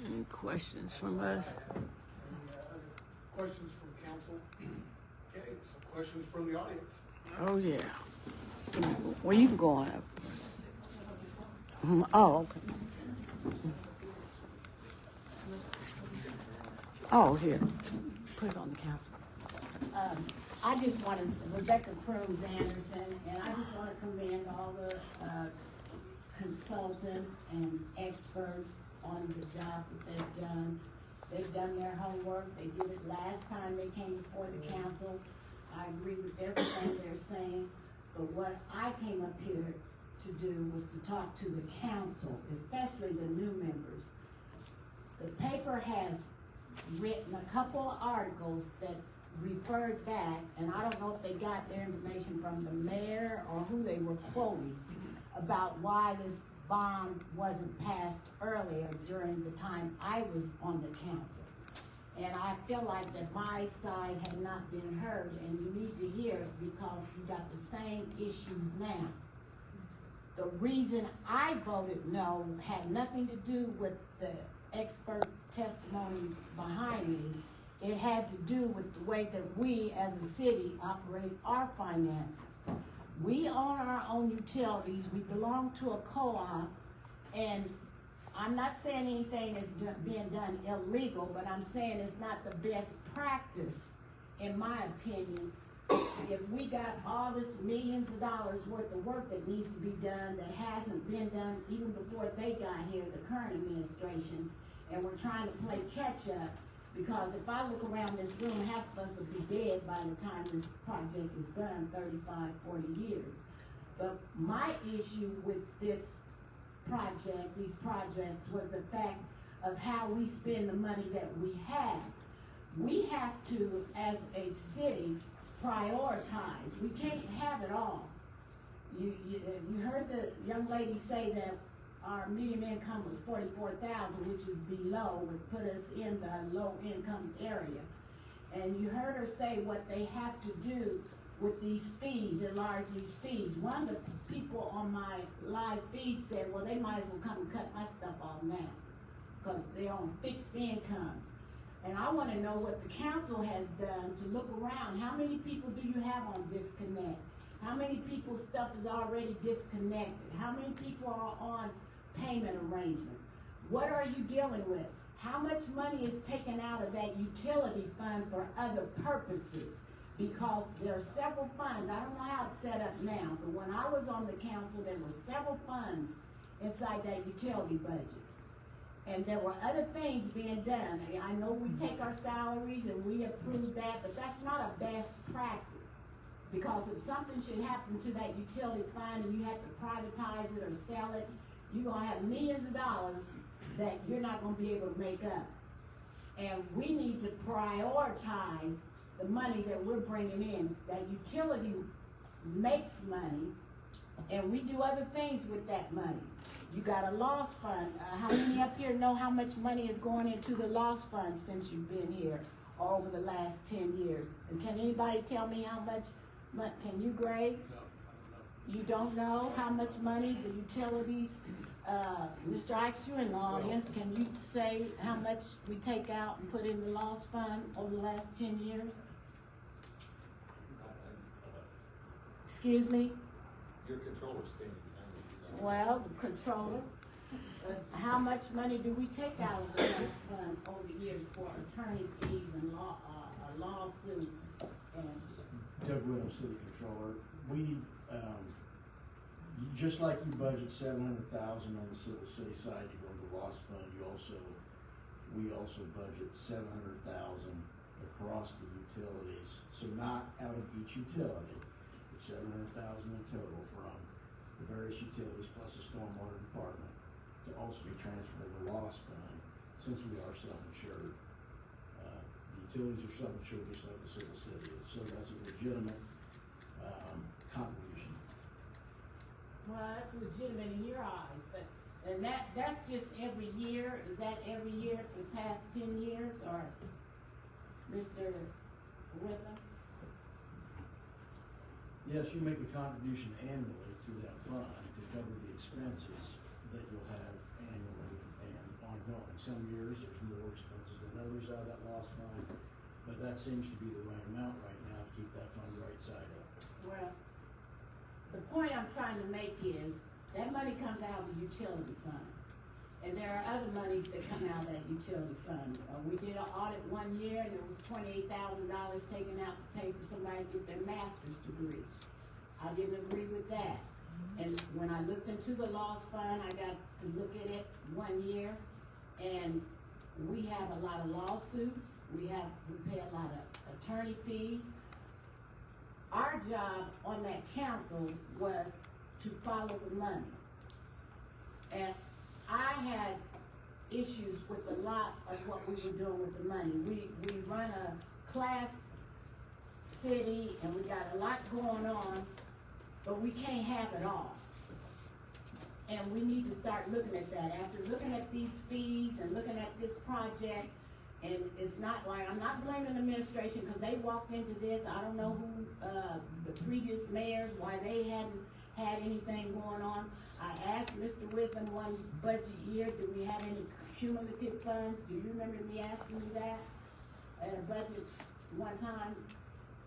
Any questions from us? Questions from council? Okay, some questions from the audience. Oh, yeah. Well, you can go on up. Oh, okay. Oh, here. Put it on the council. I just want to, Rebecca Crumes Anderson, and I just want to commend all the consultants and experts on the job that they've done. They've done their homework. They did it last time they came before the council. I agree with everything they're saying, but what I came up here to do was to talk to the council, especially the new members. The paper has written a couple of articles that referred back, and I don't know if they got their information from the mayor or who they were quoting, about why this bond wasn't passed earlier during the time I was on the council. And I feel like that my side had not been heard, and you need to hear it because you got the same issues now. The reason I voted no had nothing to do with the expert testimony behind me. It had to do with the way that we as a city operate our finances. We own our own utilities, we belong to a co-op, and I'm not saying anything is being done illegal, but I'm saying it's not the best practice, in my opinion. If we got all this millions of dollars worth of work that needs to be done that hasn't been done even before they got here, the current administration, and we're trying to play catch up, because if I look around this room, half of us will be dead by the time this project is done, 35, 40 years. But my issue with this project, these projects, was the fact of how we spend the money that we have. We have to, as a city, prioritize. We can't have it all. You heard the young lady say that our median income was $44,000, which is below, would put us in the low income area. And you heard her say what they have to do with these fees, enlarge these fees. One of the people on my live feed said, well, they might as well come and cut my stuff off now, because they're on fixed incomes. And I want to know what the council has done to look around. How many people do you have on disconnect? How many people's stuff is already disconnected? How many people are on payment arrangements? What are you dealing with? How much money is taken out of that utility fund for other purposes? Because there are several funds. I don't know how it's set up now, but when I was on the council, there were several funds inside that utility budget. And there were other things being done. I know we take our salaries and we approve that, but that's not a best practice. Because if something should happen to that utility fund and you have to privatize it or sell it, you're gonna have millions of dollars that you're not gonna be able to make up. And we need to prioritize the money that we're bringing in. That utility makes money, and we do other things with that money. You got a loss fund. How many up here know how much money is going into the loss fund since you've been here, or over the last 10 years? And can anybody tell me how much? Can you, Greg? No, you don't know how much money the utilities, Mr. Ike, you in the audience, can you say how much we take out and put in the loss fund over the last 10 years? Excuse me? Your controller's standing. Well, the controller, how much money do we take out of the loss fund over the years for attorney fees and lawsuits? And Doug Williams, City Controller. We, just like you budget $700,000 on the city side, you go to the loss fund. We also budget $700,000 across the utilities. So not out of each utility, but $700,000 in total from the various utilities plus the stormwater department to also be transferred to the loss fund, since we are self-insured. The utilities are self-insured just like the city is, so that's a legitimate contribution. well, that's legitimate in your eyes, but and that's just every year. Is that every year for the past 10 years, or Mr. Whitman? Yes, you make a contribution annually to that fund to cover the expenses that you'll have annually and ongoing. Some years there's more expenses than others out of that lost fund, but that seems to be the right amount right now to keep that fund right side up. Well, the point I'm trying to make is, that money comes out of the utility fund. And there are other monies that come out of that utility fund. We did an audit one year and there was $28,000 taken out to pay for somebody to get their master's degree. I didn't agree with that. And when I looked into the lost fund, I got to look at it 1 year, and we have a lot of lawsuits. We pay a lot of attorney fees. Our job on that council was to follow the money. And I had issues with a lot of what we were doing with the money. We run a class city and we got a lot going on, but we can't have it all. And we need to start looking at that. After looking at these fees and looking at this project, and it's not like, I'm not blaming the administration because they walked into this. I don't know who, the previous mayors, why they hadn't had anything going on. I asked Mr. Witham one budget year, do we have any cumulative funds? Do you remember me asking you that at a budget one time?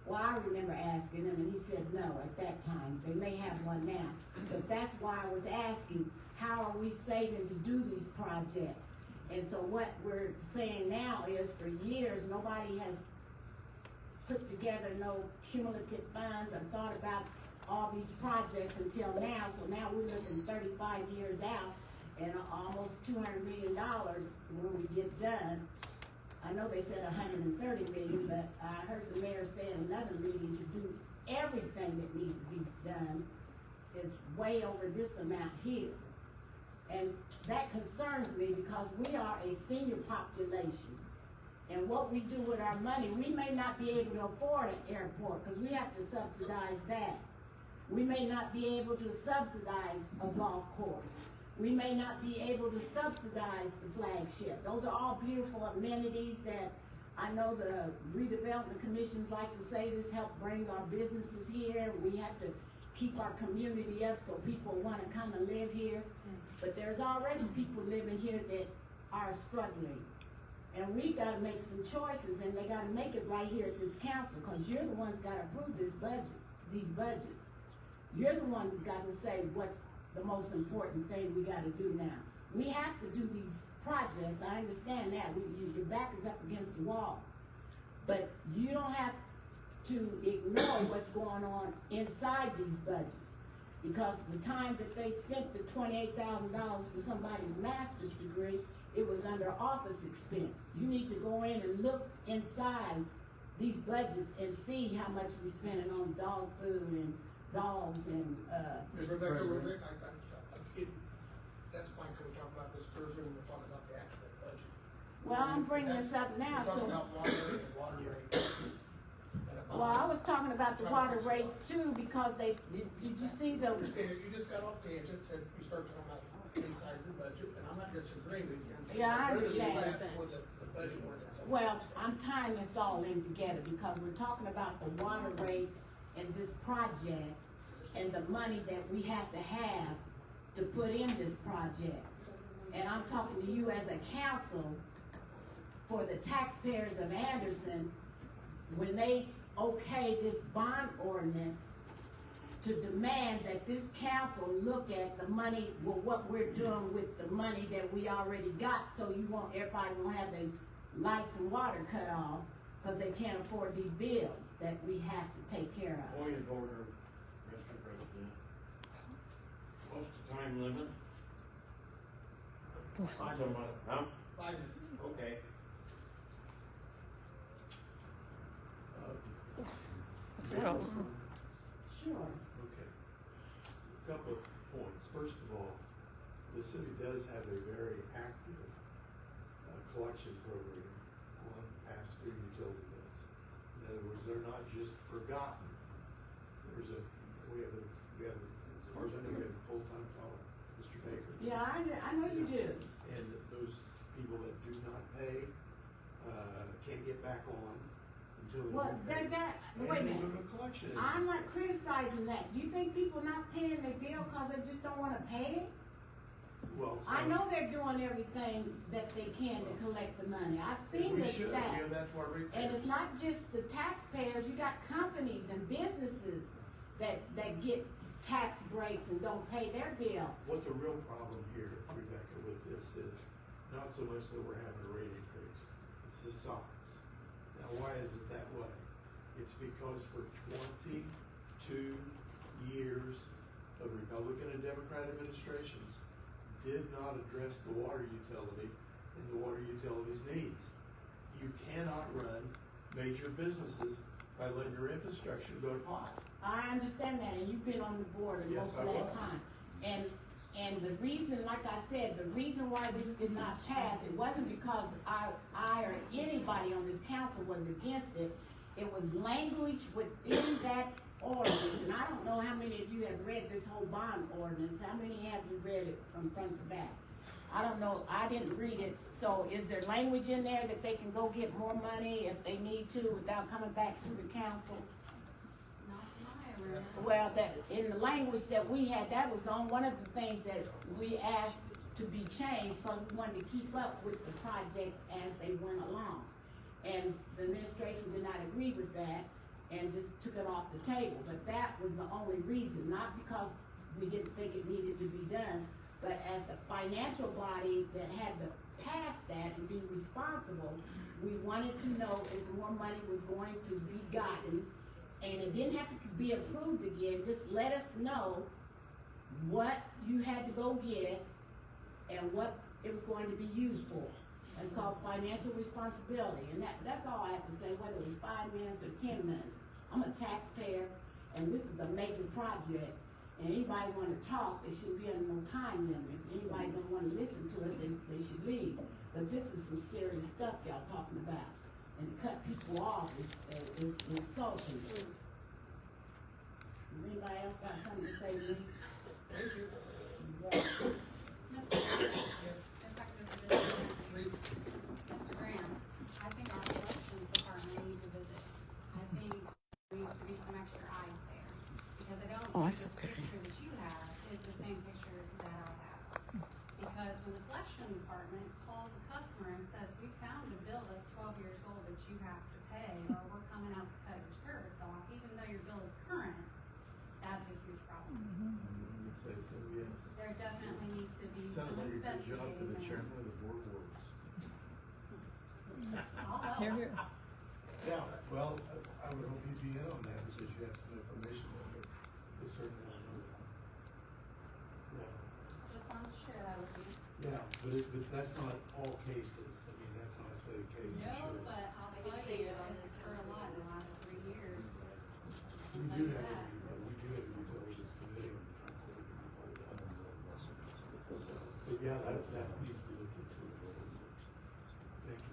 Well, I remember asking him and he said no at that time. They may have one now. But that's why I was asking, how are we saving to do these projects? And so what we're saying now is, for years, nobody has put together no cumulative funds or thought about all these projects until now. So now we're looking 35 years out and almost $200 million when we get done. I know they said 130 million, but I heard the mayor say in another meeting to do everything that needs to be done is way over this amount here. And that concerns me because we are a senior population. And what we do with our money, we may not be able to afford an airport because we have to subsidize that. We may not be able to subsidize a golf course. We may not be able to subsidize the flagship. Those are all beautiful amenities that I know the redevelopment commissions like to say this helped bring our businesses here. We have to keep our community up so people want to come and live here. But there's already people living here that are struggling. And we got to make some choices, and they got to make it right here at this council, because you're the ones got to approve these budgets. You're the ones that got to say what's the most important thing we got to do now. We have to do these projects. I understand that. Your back is up against the wall. But you don't have to ignore what's going on inside these budgets. Because the time that they spent the $28,000 for somebody's master's degree, it was under office expense. You need to go in and look inside these budgets and see how much we're spending on dog food and dogs and, Ms. Rebecca, I'm kidding. That's fine, can we talk about this Thursday when we're talking about the actual budget? well, I'm bringing this up now. We're talking So, about water and water rates. well, I was talking about the water rates too, because did you see the, Understand it, you just got off tangents and you started talking about inside the budget, and I'm not disagreeing with you. I'm saying, Yeah, I where does it understand. land for the budget ordinance? well, I'm tying this all in together because we're talking about the water rates and this project and the money that we have to put in this project. And I'm talking to you as a council for the taxpayers of Anderson, when they okay this bond ordinance, to demand that this council look at the money, well, what we're doing with the money that we already got, so everybody won't have their lights and water cut off because they can't afford these bills that we have to take care of. Point of order, Mr. President. What's the time limit? 5 minutes. Huh? 5 minutes. Okay. So, Sure. Okay. Couple of points. First of all, the city does have a very active collection program on past due utility bills. In other words, they're not just forgotten. We have, as far as I know, we have a full-time fellow, Mr. Baker. Yeah, I know you do. And those people that do not pay, can't get back on until Well, they pay. wait a And they minute. go to collection I'm agency. not criticizing that. Do you think people not paying their bill because they just don't want to pay it? Well, so. I know they're doing everything that they can to collect the money. I've seen We the should stats. give that to our ratepayers. And it's not just the taxpayers, you got companies and businesses that get tax breaks and don't pay their bill. What the real problem here, Rebecca, with this is not so much that we're having a rate increase, it's the size. Now, why is it that way? It's because for 22 years, the Republican and Democrat administrations did not address the water utility and the water utility's needs. You cannot run major businesses by letting your infrastructure go to pot. I understand that, and you've been on the board Yes, most I of that was. time. And the reason, like I said, the reason why this did not pass, it wasn't because I or anybody on this council was against it. It was language within that ordinance, and I don't know how many of you have read this whole bond ordinance. How many have you read it from front to back? I don't know, I didn't read it. So is there language in there that they can go get more money if they need to without coming back to the council? Not to my awareness. Well, that, in the language that we had, that was on one of the things that we asked to be changed, because we wanted to keep up with the projects as they went along. And the administration did not agree with that, and just took it off the table, but that was the only reason, not because we didn't think it needed to be done, but as the financial body that had to pass that and be responsible, we wanted to know if more money was going to be gotten, and it didn't have to be approved again, just let us know what you had to go get and what it was going to be used for. It's called financial responsibility, and that's all I have to say, whether it was 5 minutes or 10 minutes. I'm a taxpayer, and this is a major project, and anybody wanna talk, it should be under no time limit. If anybody don't wanna listen to it, they should leave. But this is some serious stuff y'all talking about, and to cut people off is insulting. Does anybody else got something to say to me? Thank you. Mr. If I could visit, Please. Mr. Graham, I think our elections department needs a visit. I think there needs to be some extra eyes there, because I don't Oh, think that's the okay. picture that you have is the same picture that I have. Because when the collection department calls a customer and says, we found a bill that's 12 years old that you have to pay, or we're coming out to cut your service off, even though your bill is current, that's a huge problem. I would say so, yes. There definitely needs to be some Sounds like a good job for the investigating. chairman of the board of works. I'll help. Here, here. Yeah, well, I would hope you'd be in on that, because you have some information on it. They certainly don't know that. Just wanted to share that with you. Yeah, but that's not all cases, I mean, that's not necessarily the case, I'm No, sure. but I'll tell you, it's occurred a lot in the last 3 years. We I'll tell do you have, that. we do have a utilities committee on the council. So, but yeah, that needs to be looked into.